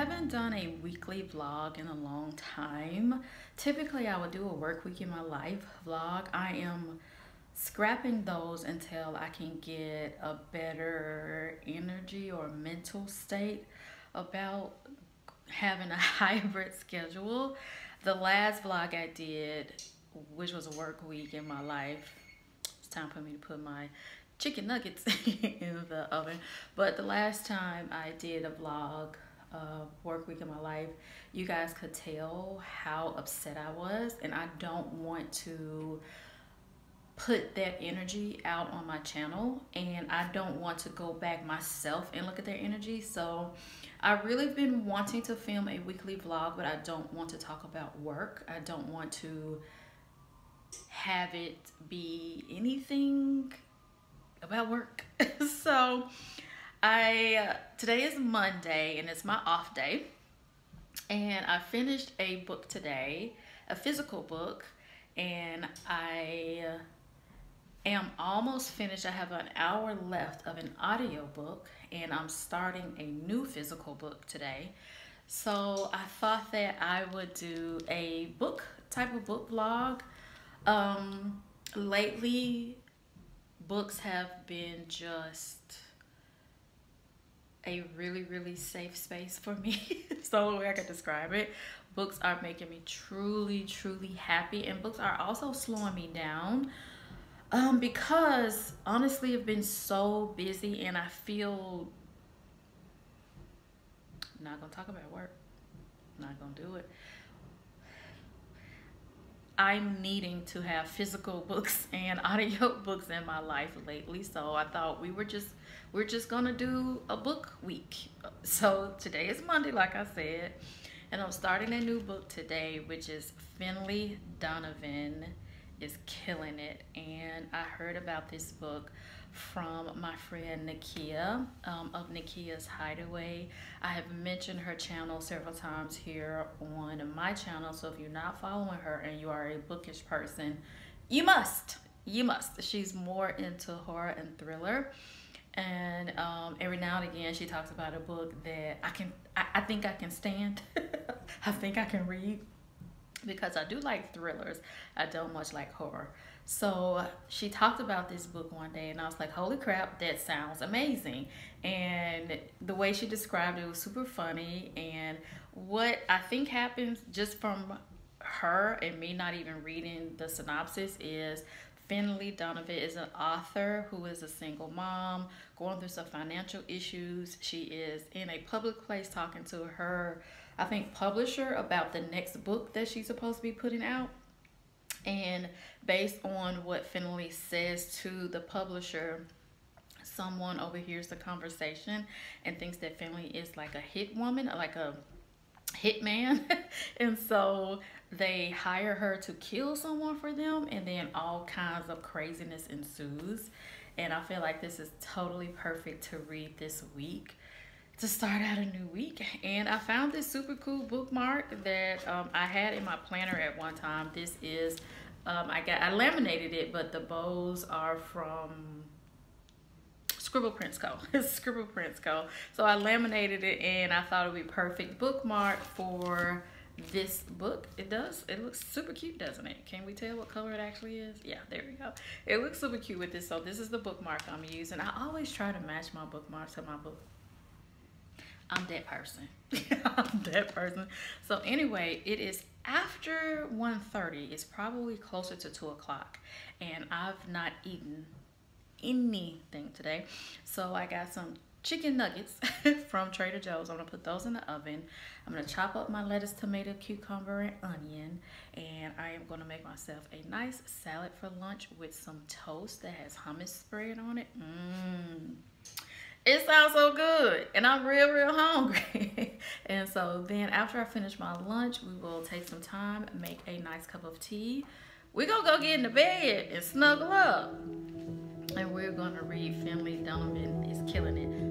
haven't done a weekly vlog in a long time. Typically, I would do a work week in my life vlog. I am scrapping those until I can get a better energy or mental state about having a hybrid schedule. The last vlog I did, which was a work week in my life, it's time for me to put my chicken nuggets in the oven. But the last time I did a vlog, work week in my life, you guys could tell how upset I was, and I don't want to put that energy out on my channel, and I don't want to go back myself and look at their energy. So I really been wanting to film a weekly vlog, but I don't want to talk about work. I don't want to have it be anything about work. So today is Monday and it's my off day, and I finished a book today, a physical book, and I am almost finished. I have an hour left of an audio book, and I'm starting a new physical book today. So I thought that I would do a book type of book vlog. Lately books have been just a really safe space for me. It's the only way I could describe it. Books are making me truly happy, and books are also slowing me down because honestly I've been so busy, and I feel, I'm not gonna talk about work, I'm not gonna do it. I'm needing to have physical books and audio books in my life lately, so I thought we're just gonna do a book week. So today is Monday, like I said, and I'm starting a new book today, which is Finley Donovan is killing it. And I heard about this book from my friend Nakia of Nakia's Hideaway. I have mentioned her channel several times here on my channel, so if you're not following her and you are a bookish person, you must. She's more into horror and thriller, and every now and again she talks about a book that I think I can stand. I think I can read, because I do like thrillers. I don't much like horror. So she talked about this book one day, and I was like, holy crap, that sounds amazing. And the way she described it was super funny. And what I think happens just from her and me not even reading the synopsis is Finley Donovan is an author who is a single mom going through some financial issues. She is in a public place talking to her, I think, publisher about the next book that she's supposed to be putting out. And based on what Finley says to the publisher, someone overhears the conversation and thinks that Finley is like a hit woman, like a hitman. And so they hire her to kill someone for them, and then all kinds of craziness ensues. And I feel like this is totally perfect to read this week, to start out a new week. And I found this super cool bookmark that I had in my planner at one time. This is I laminated it, but the bows are from Scribble Prints Co. Scribble Prints Co. So I laminated it, and I thought it would be perfect bookmark for this book. It does. It looks super cute, doesn't it? Can we tell what color it actually is? Yeah, there we go. It looks super cute with this. So this is the bookmark I'm using. I always try to match my bookmarks to my book. I'm that person. I'm that person. So anyway, it is after 1:30. It's probably closer to 2 o'clock, and I've not eaten anything today. So I got some chicken nuggets from Trader Joe's. I'm gonna put those in the oven. I'm gonna chop up my lettuce, tomato, cucumber, and onion, and I am gonna make myself a nice salad for lunch with some toast that has hummus spread on it. It sounds so good, and I'm real hungry. And so then after I finish my lunch, we will take some time, make a nice cup of tea. We're gonna go get in the bed and snuggle up, and we're gonna read Finley Donovan is Killing It.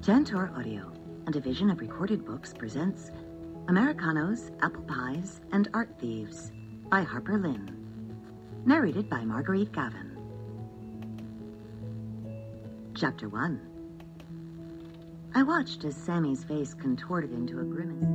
Jantor Audio, a division of Recorded Books, presents Americanos, Apple Pies, and Art Thieves by Harper Lynn. Narrated by Marguerite Gavin. Chapter 1. I watched as Sammy's face contorted into a grimace.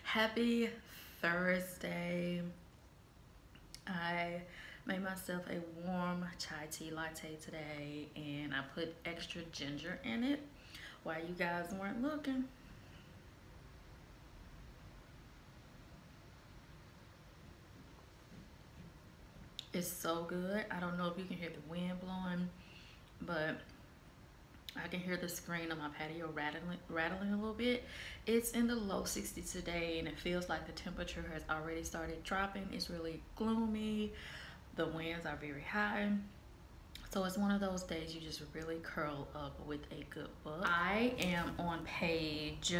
Happy Thursday. I made myself a warm chai tea latte today and I put extra ginger in it while you guys weren't looking. It's so good. I don't know if you can hear the wind blowing, but I can hear the screen on my patio rattling a little bit. It's in the low 60s today and it feels like the temperature has already started dropping. It's really gloomy. The winds are very high. So it's one of those days you just really curl up with a good book. I am on page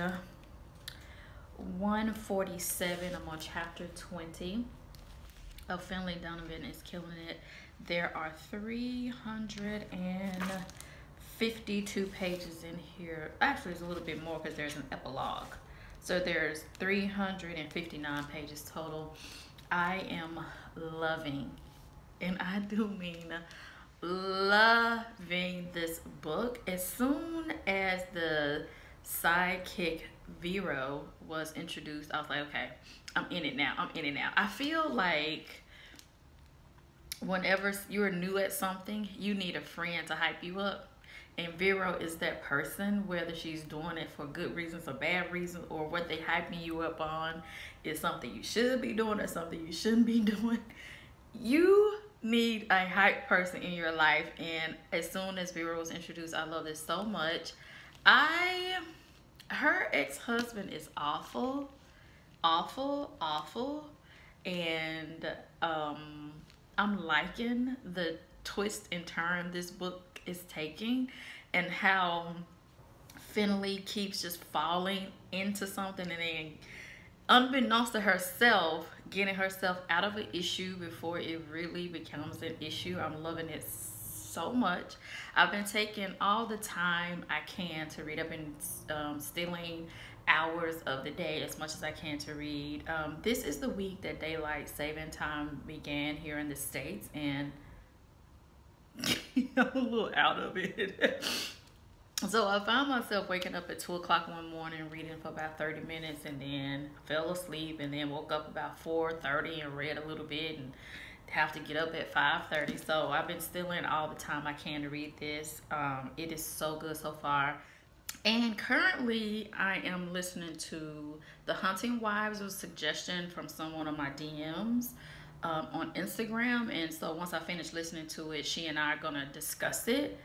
147. I'm on chapter 20 of Finley Donovan is Killing It. There are 352 pages in here. Actually, it's a little bit more because there's an epilogue. So there's 359 pages total. I am loving, and I do mean loving, this book. As soon as the sidekick Vero was introduced, I was like, okay, I'm in it now. I'm in it now. I feel like whenever you're new at something, you need a friend to hype you up. And Vero is that person, whether she's doing it for good reasons or bad reasons, or what they hyping you up on is something you should be doing or something you shouldn't be doing. You need a hype person in your life. And as soon as Vero was introduced, I love this so much. Her ex-husband is awful, and I'm liking the twist and turn this book is taking, and how Finley keeps just falling into something and then, unbeknownst to herself, getting herself out of an issue before it really becomes an issue. I'm loving it so much. I've been taking all the time I can to read up and stealing hours of the day as much as I can to read. This is the week that daylight saving time began here in the States, and I'm a little out of it. So I found myself waking up at 2 o'clock one morning, reading for about 30 minutes, and then fell asleep, and then woke up about 4:30 and read a little bit, and have to get up at 5:30. So I've been stealing all the time I can to read this. It is so good so far. And currently I am listening to The Hunting Wives, a suggestion from someone on my DMs on Instagram. And so once I finish listening to it, she and I are gonna discuss it.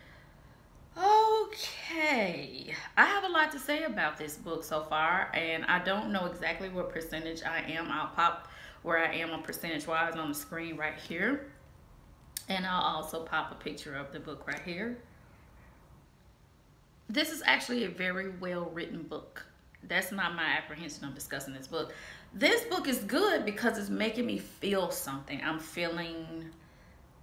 Okay, I have a lot to say about this book so far, and I don't know exactly what percentage I am. I'll pop where I am on percentage wise on the screen right here, and I'll also pop a picture of the book right here. This is actually a very well written book. That's not my apprehension of discussing this book. This book is good because it's making me feel something. I'm feeling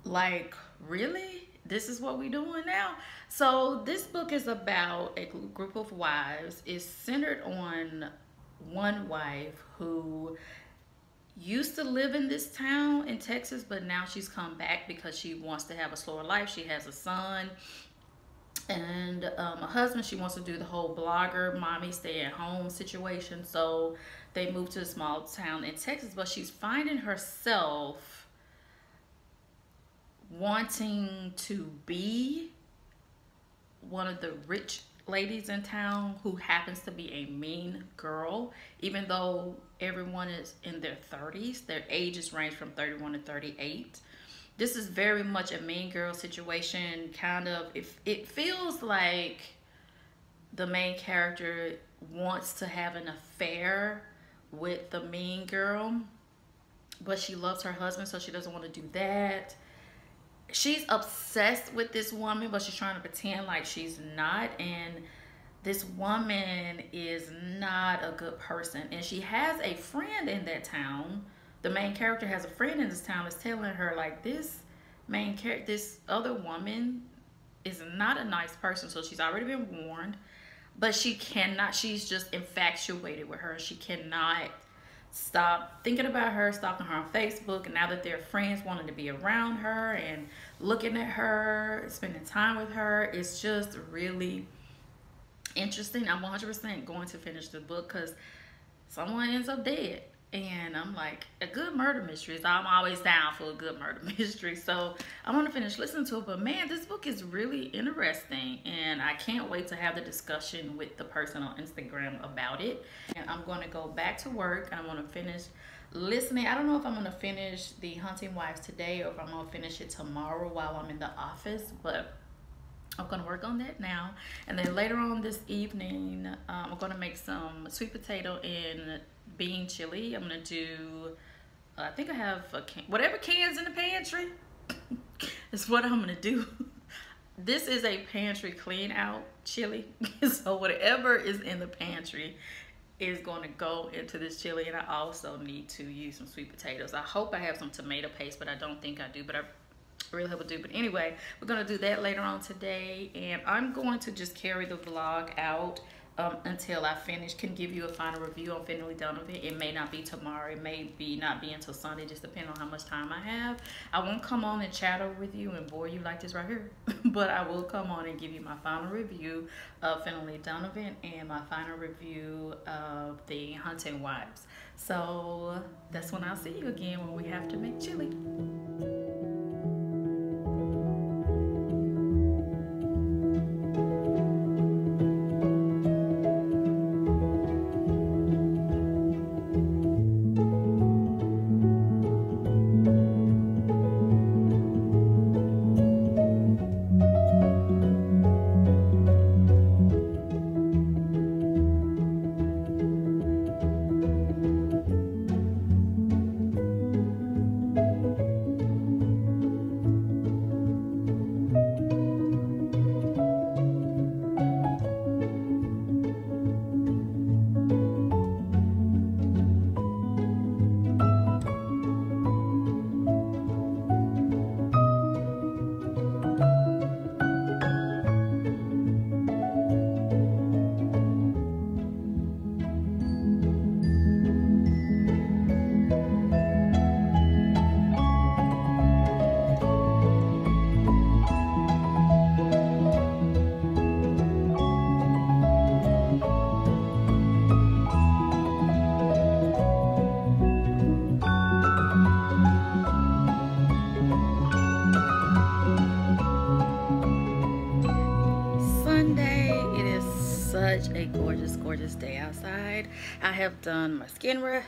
like, really? This is what we're doing now? So this book is about a group of wives. It's centered on one wife who used to live in this town in Texas, but now she's come back because she wants to have a slower life. She has a son and a husband. She wants to do the whole blogger, mommy, stay at home situation. So they moved to a small town in Texas, but she's finding herself wanting to be one of the rich ladies in town who happens to be a mean girl, even though everyone is in their 30s. Their ages range from 31 to 38. This is very much a mean girl situation. Kind of, it feels like the main character wants to have an affair with the mean girl, but she loves her husband, so she doesn't want to do that. She's obsessed with this woman, but she's trying to pretend like she's not. And this woman is not a good person. And she has a friend in that town. The main character has a friend in this town that's telling her, like, this other woman is not a nice person. So she's already been warned, but she cannot, she's just infatuated with her. She cannot stop thinking about her, stalking her on Facebook, and now that they're friends, wanting to be around her and looking at her, spending time with her. It's just really interesting. I'm 100% going to finish the book because someone ends up dead, and I'm like, a good murder mystery. So I'm always down for a good murder mystery, so I'm gonna finish listening to it. But man, this book is really interesting, and I can't wait to have the discussion with the person on Instagram about it. And I'm gonna go back to work, and I'm gonna finish listening. I don't know if I'm gonna finish The Hunting Wives today or if I'm gonna finish it tomorrow while I'm in the office, but I'm gonna work on that now. And then later on this evening, I'm gonna make some sweet potato and bean chili. I'm gonna do, I think I have whatever cans in the pantry is what I'm gonna do. This is a pantry clean out chili. So whatever is in the pantry is going to go into this chili. And I also need to use some sweet potatoes. I hope I have some tomato paste, but I don't think I do, but I really hope I do. But anyway, we're going to do that later on today, and I'm going to just carry the vlog out until I can give you a final review on Finally Done With It. It may not be tomorrow, it may not be until Sunday, just depending on how much time I have. I won't come on and chatter with you and bore you like this right here, but I will come on and give you my final review of Finally Done With It and my final review of The Hunting Wives. So that's when I'll see you again, when we have to make chili. gorgeous day outside. I have done my skincare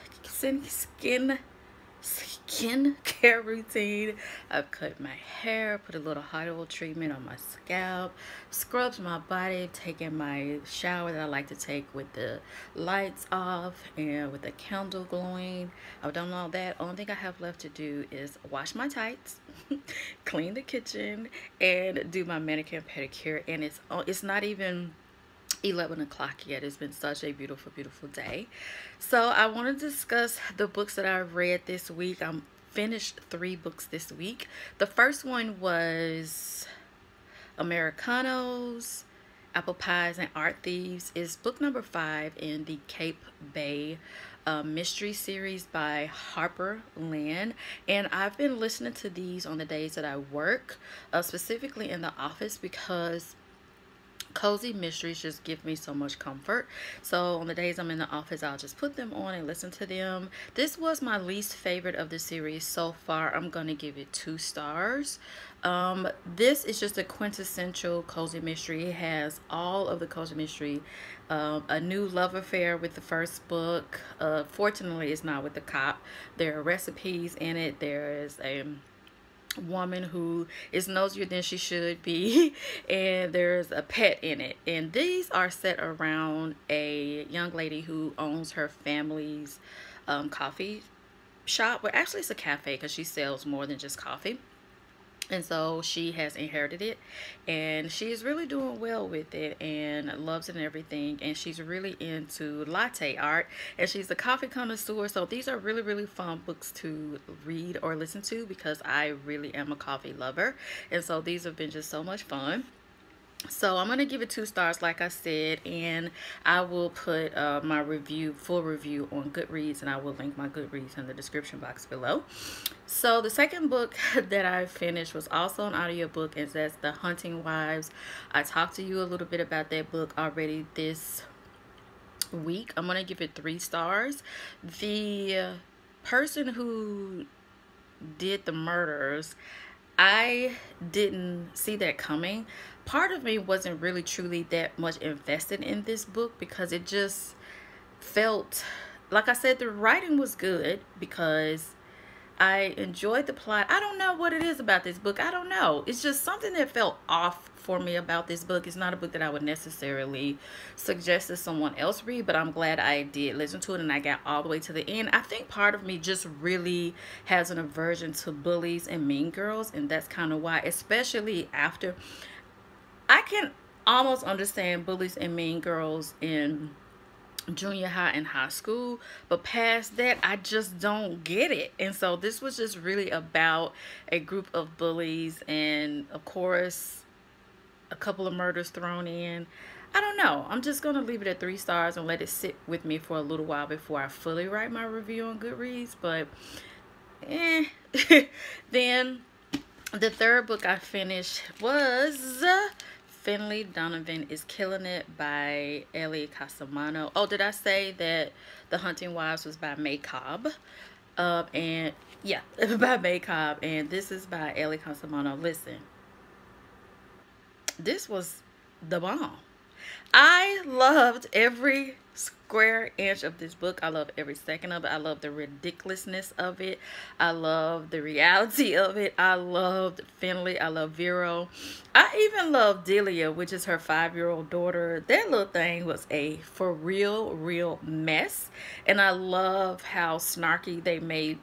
routine. I've cut my hair, put a little hot oil treatment on my scalp, scrubbed my body, taken my shower that I like to take with the lights off and with the candle glowing. I've done all that. Only thing I have left to do is wash my tights, clean the kitchen, and do my manicure and pedicure. And it's not even 11 o'clock yet. It's been such a beautiful day. So I want to discuss the books that I've read this week. I finished 3 books this week. The first one was Americanos, Apple Pies, and Art Thieves. Is book number 5 in the Cape Bay mystery series by Harper Lynn. And I've been listening to these on the days that I work, specifically in the office, because cozy mysteries just give me so much comfort. So on the days I'm in the office, I'll just put them on and listen to them. This was my least favorite of the series so far. I'm going to give it 2 stars. This is just a quintessential cozy mystery. It has all of the cozy mystery. A new love affair with the first book. Fortunately, it's not with the cop. There are recipes in it. There is a woman who is nosier than she should be, and there's a pet in it. And these are set around a young lady who owns her family's coffee shop. Well, actually it's a cafe because she sells more than just coffee. And so she has inherited it, and she's really doing well with it and loves it and everything. And she's really into latte art, and she's a coffee connoisseur. So these are really fun books to read or listen to, because I really am a coffee lover. And so these have been just so much fun. So I'm going to give it 2 stars, like I said, and I will put my full review on Goodreads, and I will link my Goodreads in the description box below. So the second book that I finished was also an audiobook, and that's The Hunting Wives. I talked to you a little bit about that book already this week. I'm going to give it 3 stars. The person who did the murders, I didn't see that coming. Part of me wasn't really truly that much invested in this book, because it just felt, like I said, the writing was good because I enjoyed the plot. I don't know what it is about this book. I don't know. It's just something that felt off for me about this book. It's not a book that I would necessarily suggest that someone else read, but I'm glad I did listen to it and I got all the way to the end. I think part of me just really has an aversion to bullies and mean girls, and that's kind of why, especially after, I can almost understand bullies and mean girls in junior high and high school, but past that I just don't get it. And so this was just really about a group of bullies, and of course a couple of murders thrown in. I don't know. I'm just gonna leave it at 3 stars and let it sit with me for a little while before I fully write my review on Goodreads. But then the third book I finished was Finley Donovan is Killing It by Ellie Casamano. Oh, did I say that The Hunting Wives was by May Cobb? And yeah, by May Cobb, and this is by Ellie Casamano. Listen, this was the bomb. I loved every square inch of this book. I love every second of it. I love the ridiculousness of it. I love the reality of it. I loved Finley. I love Vero. I even love Delia, which is her 5-year-old daughter. That little thing was a for real mess. And I love how snarky they made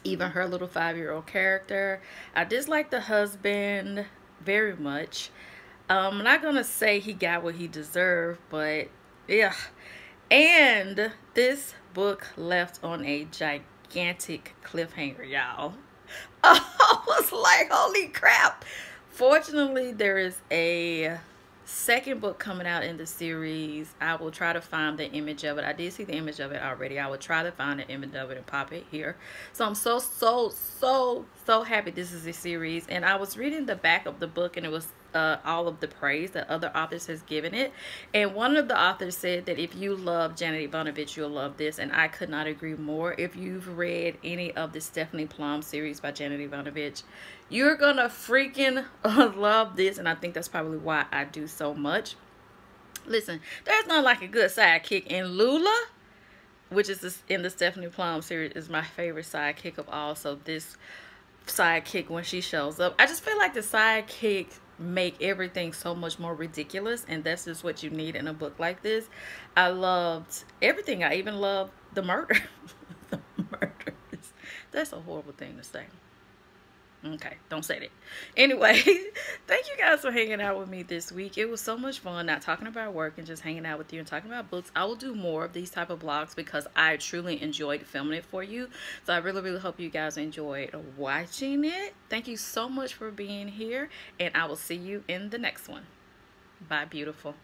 even her little 5-year-old character. I dislike the husband very much. I'm not gonna say he got what he deserved, but yeah. And this book left on a gigantic cliffhanger, y'all. I was like, holy crap. Fortunately, there is a second book coming out in the series. I will try to find the image of it. I did see the image of it already. I will try to find the image of it and pop it here. So I'm so happy this is a series. And I was reading the back of the book, and it was all of the praise that other authors has given it. And one of the authors said that if you love Janet Ivanovich, you'll love this. And I could not agree more. If you've read any of the Stephanie Plum series by Janet Ivanovich, you're gonna freaking love this. And I think that's probably why I do so much. Listen, there's not like a good sidekick. And Lula, which is in the Stephanie Plum series, is my favorite sidekick of all. So this sidekick, when she shows up, I just feel like the sidekick make everything so much more ridiculous, and that's just what you need in a book like this. I loved everything. I even loved the murder. The murders. That's a horrible thing to say. Okay, don't say that. Anyway, thank you guys for hanging out with me this week. It was so much fun not talking about work and just hanging out with you and talking about books. I will do more of these type of vlogs because I truly enjoyed filming it for you. So I really hope you guys enjoyed watching it. Thank you so much for being here, and I will see you in the next one. Bye, beautiful.